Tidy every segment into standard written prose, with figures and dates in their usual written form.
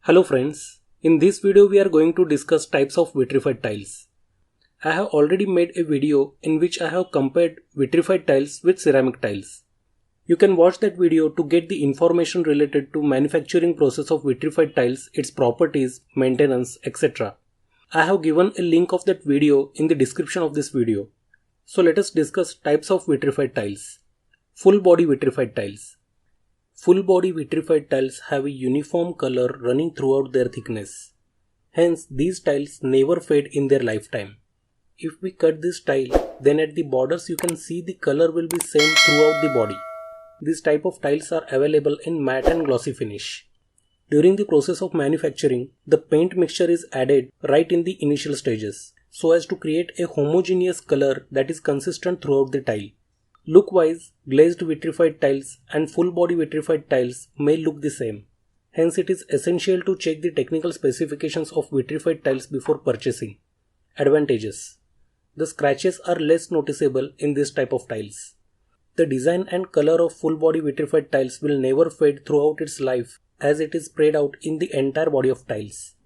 Hello friends, in this video we are going to discuss types of vitrified tiles. I have already made a video in which I have compared vitrified tiles with ceramic tiles. You can watch that video to get the information related to manufacturing process of vitrified tiles, its properties, maintenance, etc. I have given a link of that video in the description of this video. So let us discuss types of vitrified tiles. Full body vitrified tiles. Full body vitrified tiles have a uniform color running throughout their thickness. Hence, these tiles never fade in their lifetime. If we cut this tile, then at the borders you can see the color will be same throughout the body. These type of tiles are available in matte and glossy finish. During the process of manufacturing, the paint mixture is added right in the initial stages, so as to create a homogeneous color that is consistent throughout the tile. Look-wise, glazed vitrified tiles and full body vitrified tiles may look the same. Hence, it is essential to check the technical specifications of vitrified tiles before purchasing. Advantages: the scratches are less noticeable in this type of tiles. The design and color of full body vitrified tiles will never fade throughout its life as it is spread out in the entire body of tiles.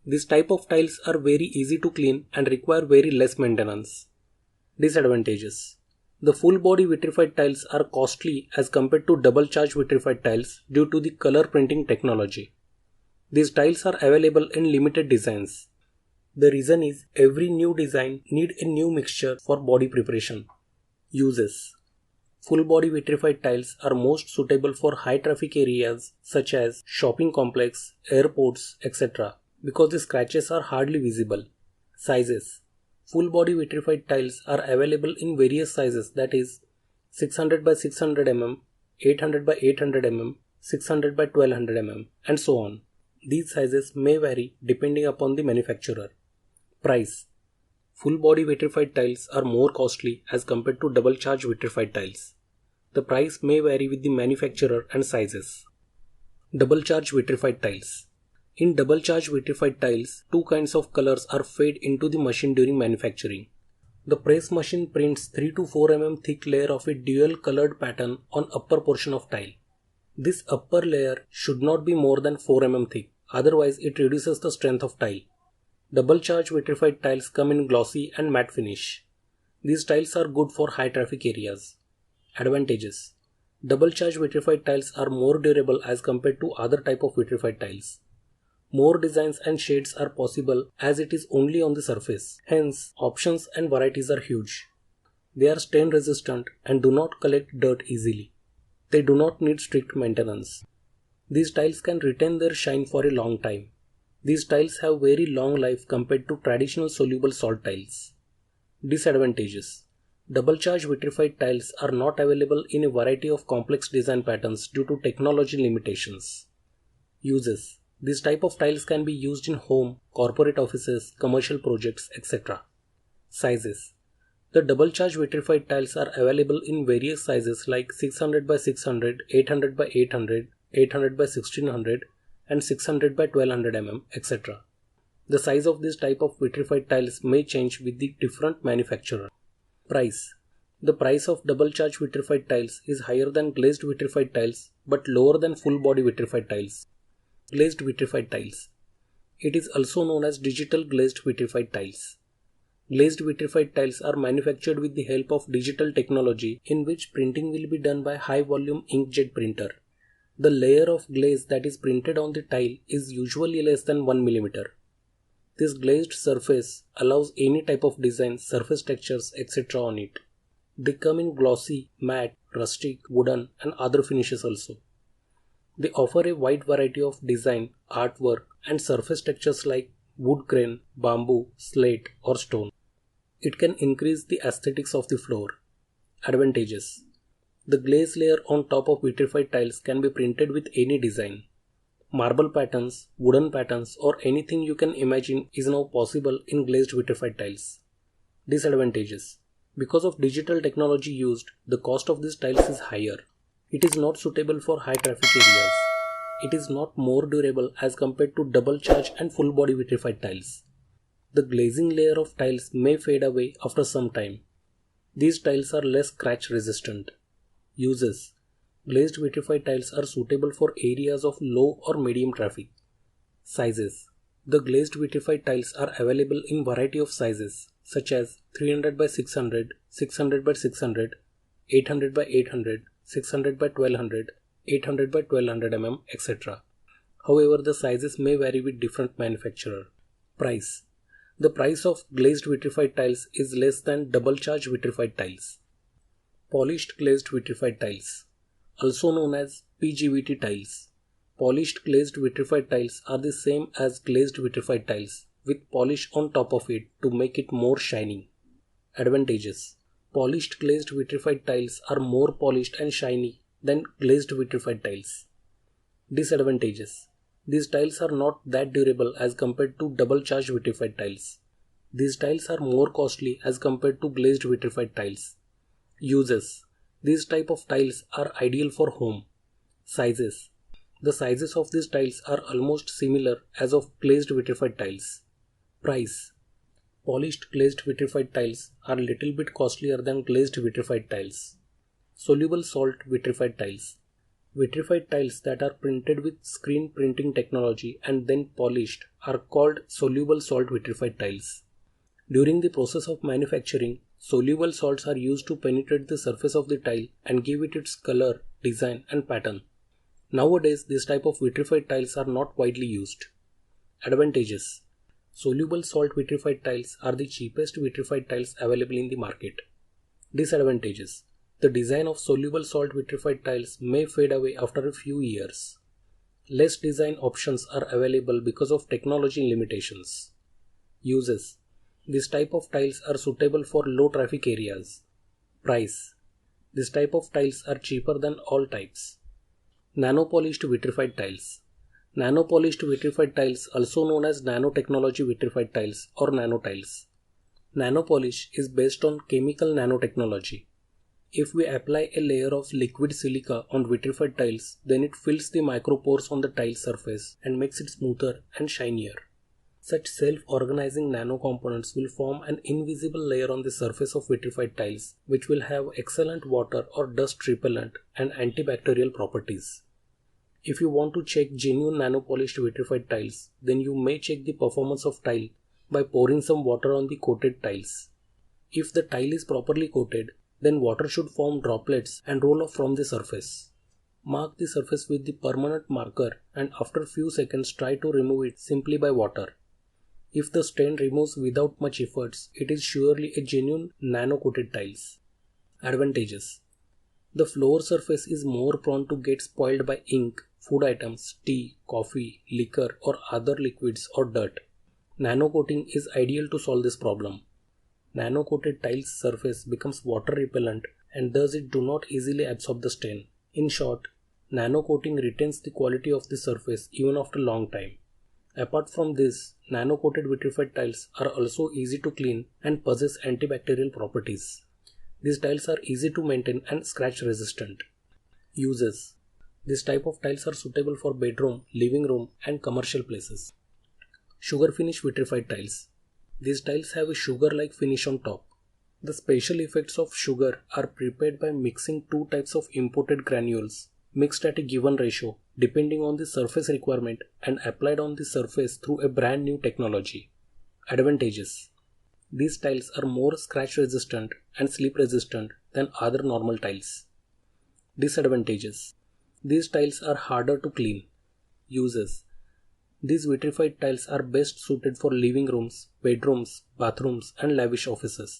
This type of tiles are very easy to clean and require very less maintenance. Disadvantages: the full body vitrified tiles are costly as compared to double charge vitrified tiles due to the color printing technology. These tiles are available in limited designs. The reason is every new design needs a new mixture for body preparation. Uses: full body vitrified tiles are most suitable for high traffic areas such as shopping complex, airports, etc. because the scratches are hardly visible. Sizes: full body vitrified tiles are available in various sizes, that is 600 by 600 mm, 800 by 800 mm, 600 by 1200 mm and so on. These sizes may vary depending upon the manufacturer. Price: full body vitrified tiles are more costly as compared to double charge vitrified tiles. The price may vary with the manufacturer and sizes. Double charge vitrified tiles. In double charge vitrified tiles, two kinds of colors are fed into the machine during manufacturing. The press machine prints 3 to 4 mm thick layer of a dual colored pattern on upper portion of tile. This upper layer should not be more than 4 mm thick, otherwise it reduces the strength of tile. Double charge vitrified tiles come in glossy and matte finish. These tiles are good for high traffic areas. Advantages: double charge vitrified tiles are more durable as compared to other type of vitrified tiles. More designs and shades are possible as it is only on the surface. Hence, options and varieties are huge. They are stain resistant and do not collect dirt easily. They do not need strict maintenance. These tiles can retain their shine for a long time. These tiles have very long life compared to traditional soluble salt tiles. Disadvantages: double charge vitrified tiles are not available in a variety of complex design patterns due to technology limitations. Uses: these type of tiles can be used in home, corporate offices, commercial projects, etc. Sizes: the double charge vitrified tiles are available in various sizes like 600 by 600, 800 by 800, 800 by 1600 and 600 by 1200 mm, etc. The size of this type of vitrified tiles may change with the different manufacturer. Price: the price of double charge vitrified tiles is higher than glazed vitrified tiles but lower than full body vitrified tiles. Glazed vitrified tiles. It is also known as digital glazed vitrified tiles. Glazed vitrified tiles are manufactured with the help of digital technology in which printing will be done by high volume inkjet printer. The layer of glaze that is printed on the tile is usually less than 1 mm. This glazed surface allows any type of design, surface textures, etc. on it. They come in glossy, matte, rustic, wooden and other finishes also. They offer a wide variety of design, artwork and surface textures like wood grain, bamboo, slate or stone. It can increase the aesthetics of the floor. Advantages: the glaze layer on top of vitrified tiles can be printed with any design. Marble patterns, wooden patterns or anything you can imagine is now possible in glazed vitrified tiles. Disadvantages: because of digital technology used, the cost of these tiles is higher. It is not suitable for high traffic areas. It is not more durable as compared to double charge and full body vitrified tiles. The glazing layer of tiles may fade away after some time. These tiles are less scratch resistant. Uses: glazed vitrified tiles are suitable for areas of low or medium traffic. Sizes. The glazed vitrified tiles are available in variety of sizes such as 300 by 600, 600 by 600, 800 by 800, 600 by 1200, 800 by 1200 mm, etc. However, the sizes may vary with different manufacturer. Price. The price of glazed vitrified tiles is less than double charge vitrified tiles. Polished glazed vitrified tiles, also known as PGVT tiles. Polished glazed vitrified tiles are the same as glazed vitrified tiles with polish on top of it to make it more shiny. Advantages. Polished glazed vitrified tiles are more polished and shiny than glazed vitrified tiles. Disadvantages. These tiles are not that durable as compared to double charged vitrified tiles. These tiles are more costly as compared to glazed vitrified tiles. Uses. These type of tiles are ideal for home. Sizes. The sizes of these tiles are almost similar as of glazed vitrified tiles. Price. Polished glazed vitrified tiles are little bit costlier than glazed vitrified tiles. Soluble salt vitrified tiles. Vitrified tiles that are printed with screen printing technology and then polished are called soluble salt vitrified tiles. During the process of manufacturing, soluble salts are used to penetrate the surface of the tile and give it its color, design and pattern. Nowadays, this type of vitrified tiles are not widely used. Advantages. Soluble salt vitrified tiles are the cheapest vitrified tiles available in the market. Disadvantages. The design of soluble salt vitrified tiles may fade away after a few years. Less design options are available because of technology limitations. Uses. This type of tiles are suitable for low traffic areas. Price. This type of tiles are cheaper than all types. Nano-polished vitrified tiles. Nano-polished vitrified tiles, also known as nanotechnology vitrified tiles or nanotiles. Nanopolish is based on chemical nanotechnology. If we apply a layer of liquid silica on vitrified tiles, then it fills the micropores on the tile surface and makes it smoother and shinier. Such self-organizing nanocomponents will form an invisible layer on the surface of vitrified tiles, which will have excellent water or dust repellent and antibacterial properties. If you want to check genuine nano-polished vitrified tiles, then you may check the performance of tile by pouring some water on the coated tiles. If the tile is properly coated, then water should form droplets and roll off from the surface. Mark the surface with the permanent marker and after few seconds try to remove it simply by water. If the stain removes without much efforts, it is surely a genuine nano-coated tiles. Advantages. The floor surface is more prone to get spoiled by ink, food items, tea, coffee, liquor or other liquids or dirt. Nano-coating is ideal to solve this problem. Nano-coated tiles surface becomes water repellent and thus it do not easily absorb the stain. In short, nano-coating retains the quality of the surface even after long time. Apart from this, nano-coated vitrified tiles are also easy to clean and possess antibacterial properties. These tiles are easy to maintain and scratch resistant. Uses. This type of tiles are suitable for bedroom, living room and commercial places. Sugar finish vitrified tiles. These tiles have a sugar-like finish on top. The special effects of sugar are prepared by mixing two types of imported granules mixed at a given ratio depending on the surface requirement and applied on the surface through a brand new technology. Advantages. These tiles are more scratch resistant and slip resistant than other normal tiles. Disadvantages. These tiles are harder to clean. Uses. These vitrified tiles are best suited for living rooms, bedrooms, bathrooms and lavish offices.